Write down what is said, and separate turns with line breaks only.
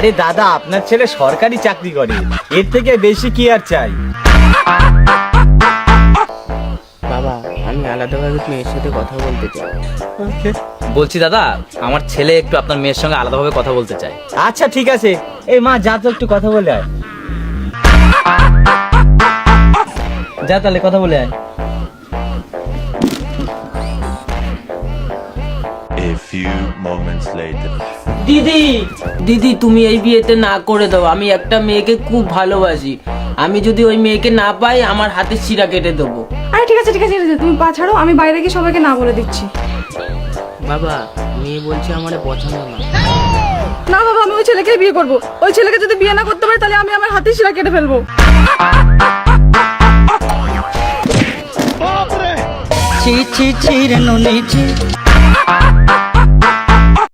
আরে দাদা, আপনার ছেলে সরকারি চাকরি করে, এর থেকে বেশি কি আর চাই?
বাবা, আমি আলাদাভাবে মেয়ের সাথে কথা বলতে চাই।
বলছি দাদা, আমার ছেলে একটু আপনার মেয়ের সঙ্গে আলাদাভাবে কথা বলতে চায়।
আচ্ছা ঠিক আছে, এই মা যা তো একটু কথা বলে আয়। যা তাহলে কথা বলে আয়।
A few moments later.
দিদি, দিদি তুমি এই বিয়েতে না করে দাও। আমি একটা মেয়েকে খুব ভালোবাসি। আমি যদি ওই মেয়েকে না পাই, আমার হাতে শিরা কেটে দেবো।
আরে ঠিক আছে ঠিক আছে ঠিক আছে, তুমি পা ছাড়ো, আমি বাইরে গিয়ে সবাইকে না বলে দিচ্ছি।
বাবা, মেয়ে বলছে আমার পছন্দ না।
না বাবা, আমি ওই ছেলেকেই বিয়ে করবো। ওই ছেলেকে যদি বিয়ে না করতে পারি তাহলে আমি আমার হাতে শিরা কেটে ফেলবো।
ছি ছি ছি রে নুনি ছি।